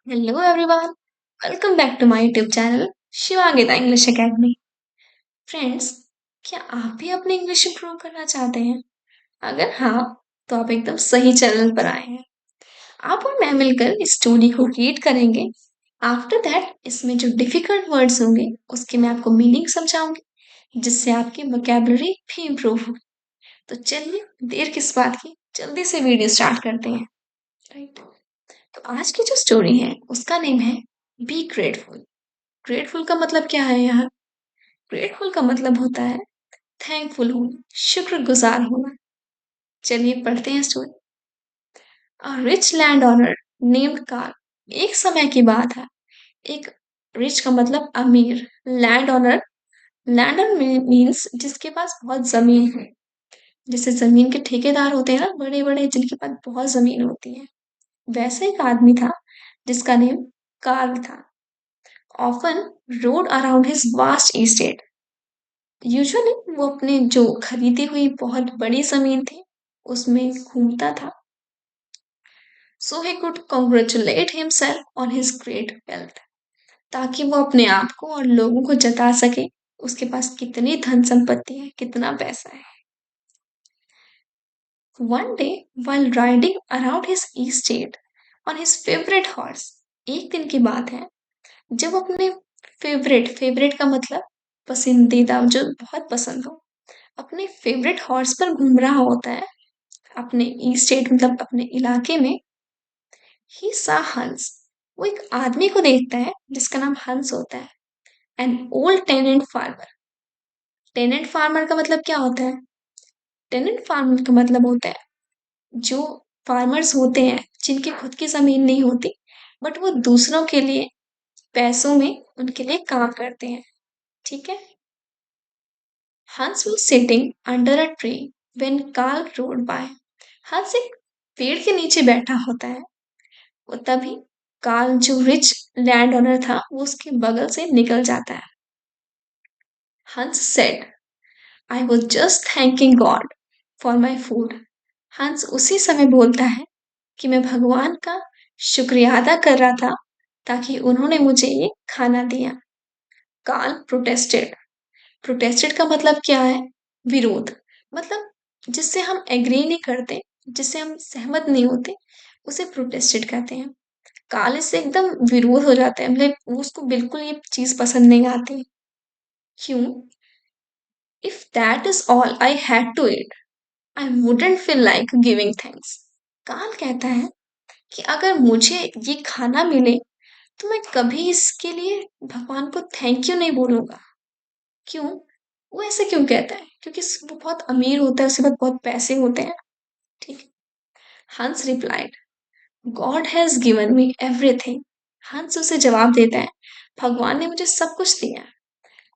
Hello everyone, welcome back to my YouTube channel Shivangi the English academy. Friends, क्या आप भी अपनी इंग्लिश इंप्रूव करना चाहते हैं? अगर हाँ, तो आप एकदम सही चैनल पर आए हैं। आप और मैं मिलकर इस स्टोरी को रीड करेंगे। आफ्टर दैट इसमें जो डिफिकल्ट वर्ड्स होंगे उसके मैं आपको मीनिंग समझाऊंगी, जिससे आपकी वोकेबलरी भी इंप्रूव हो। तो चलिए देर किस बात की, जल्दी से वीडियो स्टार्ट करते हैं। राइट, तो आज की जो स्टोरी है उसका नेम है बी ग्रेटफुल। ग्रेटफुल का मतलब क्या है यहाँ? ग्रेटफुल का मतलब होता है थैंकफुल होना, शुक्रगुजार होना। चलिए पढ़ते हैं story. A rich land owner named Karl. एक समय की बात है, एक रिच का मतलब अमीर, land owner, land owner means जिसके पास बहुत जमीन है। जैसे जमीन के ठेकेदार होते हैं ना, बड़े बड़े जिनके पास बहुत जमीन होती है, वैसे एक आदमी था जिसका नेम कार्ल था। Often road around his vast estate. Usually वो अपने जो खरीदी हुई बहुत बड़ी जमीन थी उसमें घूमता था, so he could congratulate himself on his great wealth. ताकि वो अपने आप को और लोगों को जता सके उसके पास कितनी धन संपत्ति है, कितना पैसा है। One day while riding around his estate on his favorite horse। एक दिन की बात है जब अपने फेवरेट का मतलब पसंदीदा, जो बहुत पसंद हो, अपने फेवरेट हॉर्स पर घूम रहा होता है अपने ई स्टेट मतलब अपने इलाके में। ही सा हंस। वो एक आदमी को देखता है जिसका नाम हंस होता है। An old tenant farmer. Tenant farmer का मतलब क्या होता है? टेनेंट फार्मर का मतलब होता है जो फार्मर्स होते हैं जिनकी खुद की जमीन नहीं होती, बट वो दूसरों के लिए पैसों में उनके लिए काम करते हैं। ठीक है। हंस was sitting under a tree when Carl rode by। हंस एक पेड़ के नीचे बैठा होता है, वो तभी कार्ल जो रिच लैंड ओनर था वो उसके बगल से निकल जाता है। हंस said, I was just thanking God for my food. हंस उसी समय बोलता है कि मैं भगवान का शुक्रिया अदा कर रहा था ताकि उन्होंने मुझे ये खाना दिया। Karl protested. प्रोटेस्टेड का मतलब क्या है? विरोध। मतलब जिससे हम एग्री नहीं करते, जिससे हम सहमत नहीं होते, उसे प्रोटेस्टेड कहते हैं। काले से एकदम विरोध हो जाता है, मतलब उसको बिल्कुल ये चीज पसंद नहीं आती। क्यों? If that is all I had to eat I wouldn't feel like giving thanks. Karl कहता है कि अगर मुझे ये खाना मिले तो मैं कभी इसके लिए भगवान को थैंक यू नहीं बोलूंगा। क्यों? वो ऐसे क्यों कहता है? क्योंकि वो बहुत अमीर होता है, उसके पास बहुत पैसे होते हैं। ठीक है। हंस replied, God has given me everything. हंस उसे जवाब देता है, भगवान ने मुझे सब कुछ दिया।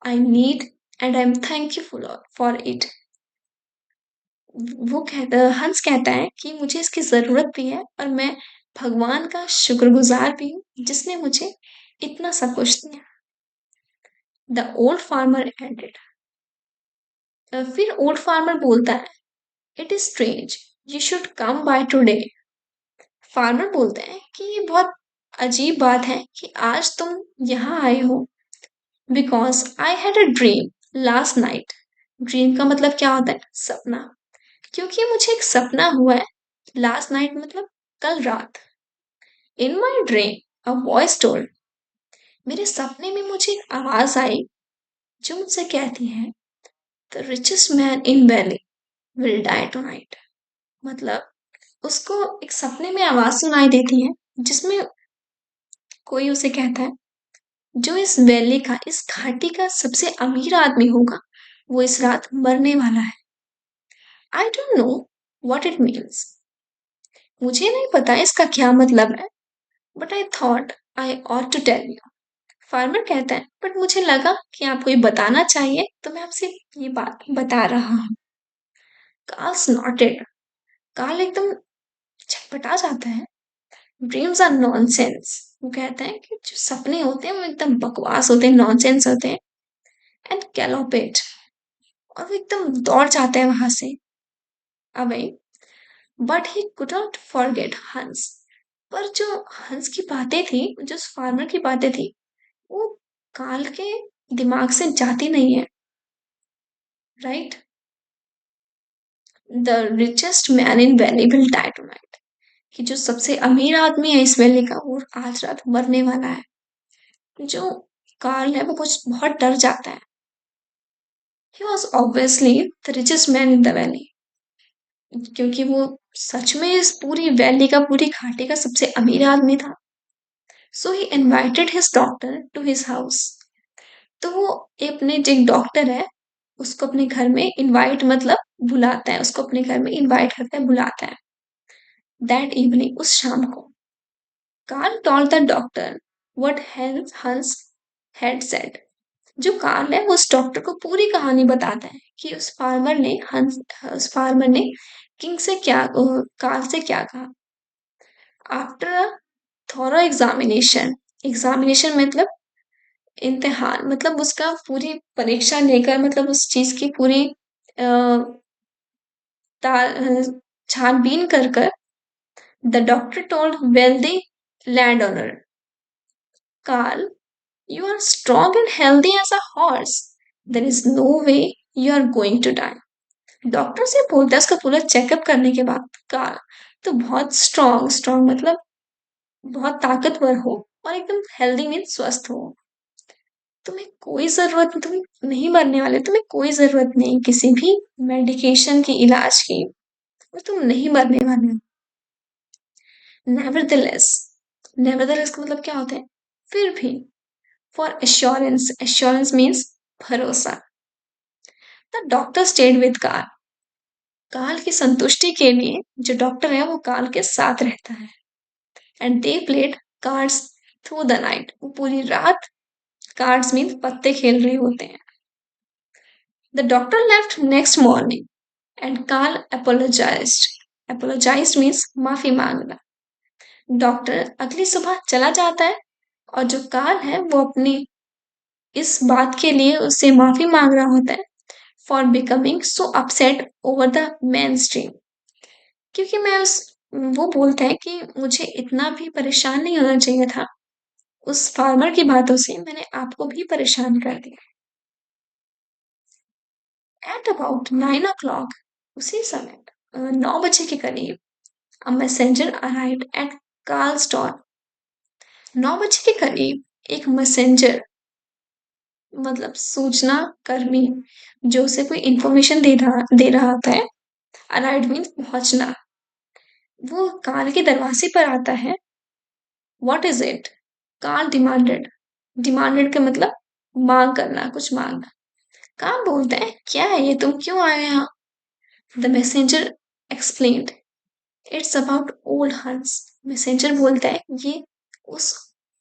I need and I am thankful for it. वो कहता हंस कहता है कि मुझे इसकी जरूरत भी है और मैं भगवान का शुक्रगुजार भी हूँ जिसने मुझे इतना सब कुछ दिया। The old farmer added. फिर ओल्ड फार्मर बोलता है, it is strange you should come by today. Farmer बोलते हैं कि ये बहुत अजीब बात है कि आज तुम यहाँ आए हो। Because I had a dream last night. Dream का मतलब क्या होता है? सपना। क्योंकि मुझे एक सपना हुआ है। लास्ट नाइट मतलब कल रात। In my dream a voice told. मेरे सपने में मुझे एक आवाज आई जो मुझसे कहती है, the richest man in valley will die tonight. मतलब उसको एक सपने में आवाज सुनाई देती है जिसमें कोई उसे कहता है जो इस वैली का, इस घाटी का सबसे अमीर आदमी होगा वो इस रात मरने वाला है। I don't know what it means. मुझे नहीं पता इसका क्या मतलब है, but I thought I ought to tell you. Farmer कहता है बट मुझे लगा कि आपको ये बताना चाहिए तो मैं आपसे ये बात बता रहा हूँ। कार्ल स्नॉटेड। कार्ल एकदम छटपटा जाता है। Dreams are nonsense. वो कहते हैं कि जो सपने होते हैं वो एकदम बकवास होते हैं, नॉनसेंस होते हैं। एंड कैलोपेट। और वो एकदम दौड़ जाता है वहां से away. But he could not forget हंस। पर जो हंस की बातें थी, जो उस फार्मर की बातें थी, वो काल के दिमाग से जाती नहीं है, right? The richest man in valley will die tonight, कि जो सबसे अमीर आदमी है इस वैली का, वो आज रात मरने वाला है। जो कार्ल है वो कुछ बहुत डर जाता है। He was obviously the richest man in the valley, क्योंकि वो सच में इस पूरी वैली का, पूरी घाटी का सबसे अमीर आदमी था। So he invited his doctor to his house. तो वो अपने जो एक डॉक्टर है, उसको अपने घर में इनवाइट मतलब बुलाता है, उसको अपने घर में इनवाइट करता है, बुलाता है। दैट इवनिंग, उस शाम को, Karl told the doctor what Hans had said. जो कार्ल है वो उस डॉक्टर को पूरी कहानी बताता है कि उस फार्मर ने किंग से क्या कार्ल से क्या कहा। After a thorough examination, examination मतलब इम्तिहान, मतलब उसका पूरी परीक्षा लेकर, मतलब उस चीज की पूरी अ, छानबीन कर कर, the doctor told wealthy land owner, Karl, you are strong and healthy as a horse. There is no way you are going to die. Doctor से बोलता है उसका पूरा चेकअप करने के बाद, कहा तो बहुत स्ट्रांग, स्ट्रांग मतलब बहुत ताकतवर हो, और एकदम हेल्दी मीन स्वस्थ हो। तुम्हें कोई जरूरत, तुम नहीं मरने वाले, तुम्हें कोई जरूरत नहीं किसी भी मेडिकेशन की, इलाज की, और तुम नहीं मरने वाले हो। नेवरदलेस, नेवरदलेस का मतलब क्या होता है? फिर भी। फॉर एश्योरेंस, एश्योरेंस मीन्स भरोसा। The doctor stayed with Karl, Karl की संतुष्टि के लिए जो डॉक्टर है वो कार्ल के साथ रहता है। And they played cards through the night, वो पूरी रात कार्ड्स मीन्स पत्ते खेल रहे होते हैं। The doctor left next morning and Karl apologised, apologised means माफी मांगना। डॉक्टर अगली सुबह चला जाता है, और जो कार्ल है वो अपनी इस बात के लिए उससे माफी मांग रहा होता है, for becoming so upset over the main stream, क्योंकि मैं उस वो बोलता है कि मुझे इतना भी परेशान नहीं होना चाहिए था, उस फार्मर की बातों से मैंने आपको भी परेशान कर दिया। एट अबाउट 9 o'clock, उसी समय 9 बजे के करीब, a messenger arrived at Carl's door. 9 बजे के करीब एक मैसेंजर मतलब सूचना कर्मी, जो उसे कोई इंफॉर्मेशन दे रहा होता है, अराइव्ड मीन्स पहुंचना, वो कार्ल के दरवाजे पर आता है। What is it, Karl demanded, demanded का मतलब मांग करना, कुछ मांगना। कार्ल बोलते हैं क्या है ये, तुम क्यों आए यहाँ? The messenger explained it's about old हंस। मैसेंजर बोलता है ये उस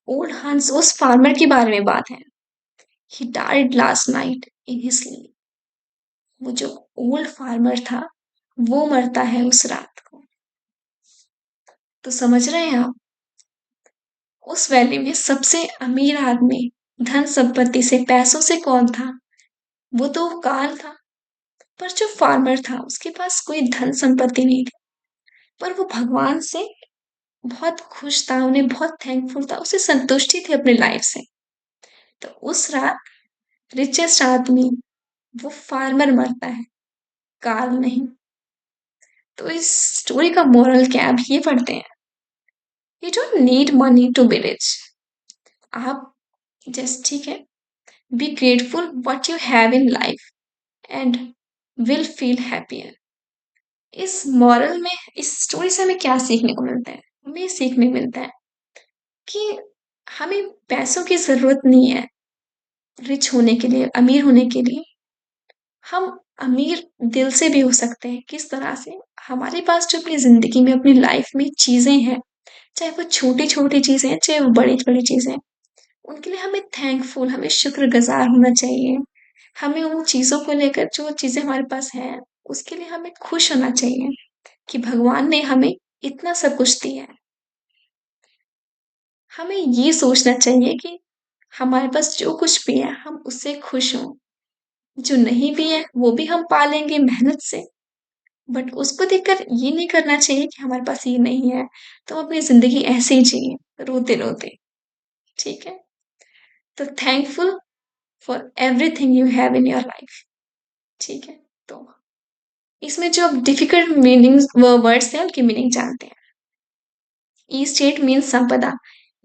ओल्ड हंस, उस फार्मर के बारे में बात है। He died last night in his sleep, वो जो ओल्ड फार्मर था वो मरता है उस रात को। तो समझ रहे हैं आप, उस वैली में सबसे अमीर आदमी, धन संपत्ति से, पैसों से कौन था? वो तो काल था। पर जो फार्मर था उसके पास कोई धन संपत्ति नहीं थी, पर वो भगवान से बहुत खुश था, उन्हें बहुत थैंकफुल था, उसे संतुष्टि थी अपनी लाइफ से। तो उस रात रिचेस्ट आदमी, वो फार्मर मरता है, काल नहीं। तो इस स्टोरी का मोरल क्या है, अब ये पढ़ते हैं। You don't need money to be rich. आप जस्ट, ठीक है, be grateful what you have in life and will feel happier. इस मॉरल में, इस स्टोरी से हमें क्या सीखने को मिलता है? हमें ये सीखने को मिलता है कि हमें पैसों की जरूरत नहीं है रिच होने के लिए, अमीर होने के लिए। हम अमीर दिल से भी हो सकते हैं। किस तरह से? हमारे पास जो अपनी जिंदगी में, अपनी लाइफ में चीजें हैं, चाहे वो छोटी छोटी चीजें हैं, चाहे वो बड़ी बड़ी चीजें हैं, उनके लिए हमें थैंकफुल, हमें शुक्रगुजार होना चाहिए। हमें उन चीजों को लेकर, जो चीजें हमारे पास है, उसके लिए हमें खुश होना चाहिए कि भगवान ने हमें इतना सब कुछ दिया है। हमें ये सोचना चाहिए कि हमारे पास जो कुछ भी है हम उससे खुश हों, जो नहीं भी है वो भी हम पालेंगे मेहनत से। बट उसको देखकर ये नहीं करना चाहिए कि हमारे पास ये नहीं है, तो अपनी ज़िंदगी ऐसे ही जिए, रोते-रोते, ठीक है? तो thankful for everything you have in your life, ठीक है? तो इसमें जो डिफिकल्ट मीनिंग्स वर्ड्स हैं उनकी मीनिंग जानते हैं। ई स्टेट मीन्स संपदा।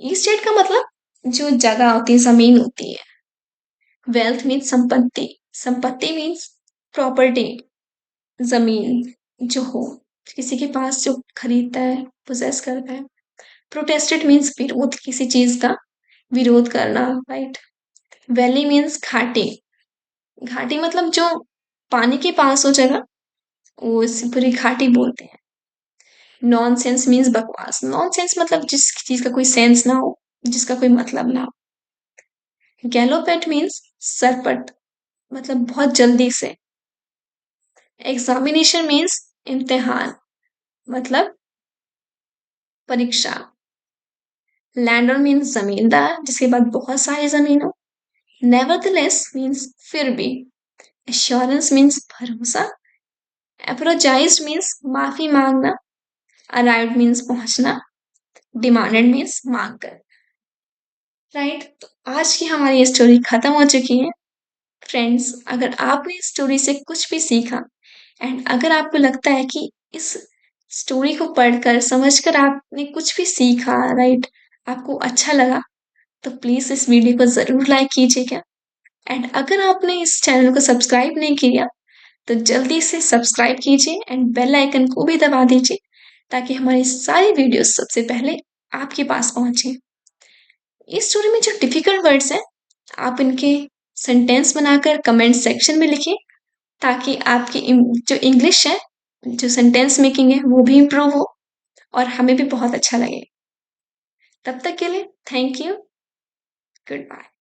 ई स्टेट का मतलब जो जगह होती है, जमीन होती है। वेल्थ मीन्स संपत्ति। संपत्ति मीन्स प्रॉपर्टी, जमीन जो हो, किसी के पास जो खरीदता है, पोजेस करता है। प्रोटेस्टेड मीन्स विरोध, किसी चीज का विरोध करना, राइट। वैली मीन्स घाटी। घाटी मतलब जो पानी के पास हो जगह, वो इसे पूरी घाटी बोलते हैं। नॉनसेंस मीन्स बकवास। नॉनसेंस मतलब जिस चीज का कोई सेंस ना हो, जिसका कोई मतलब ना हो। गैलोपेट मीन्स सरपट, मतलब बहुत जल्दी से। एग्जामिनेशन मीन्स इम्तिहान, मतलब परीक्षा। लैंडर मीन्स जमींदार, जिसके पास बहुत सारी जमीन हो। नेवरदलेस मीन्स फिर भी। एश्योरेंस मीन्स भरोसा। अप्रोजाइज मीन्स माफी मांगना। अराइव्ड मीन्स पहुंचना। डिमांडेड मीन्स मांग कर। राइट, तो आज की हमारी स्टोरी खत्म हो चुकी है। फ्रेंड्स, अगर आपने इस स्टोरी से कुछ भी सीखा एंड अगर आपको लगता है कि इस स्टोरी को पढ़कर समझकर आपने कुछ भी सीखा, राइट, आपको अच्छा लगा, तो प्लीज इस वीडियो को जरूर लाइक कीजिएगा। एंड अगर आपने इस चैनल को सब्सक्राइब नहीं किया तो जल्दी से सब्सक्राइब कीजिए एंड बेल आइकन को भी दबा दीजिए, ताकि हमारी सारी वीडियोस सबसे पहले आपके पास पहुंचे। इस स्टोरी में जो डिफिकल्ट वर्ड्स हैं, आप इनके सेंटेंस बनाकर कमेंट सेक्शन में लिखिए, ताकि आपकी जो इंग्लिश है, जो सेंटेंस मेकिंग है, वो भी इम्प्रूव हो और हमें भी बहुत अच्छा लगे। तब तक के लिए थैंक यू, गुड बाय।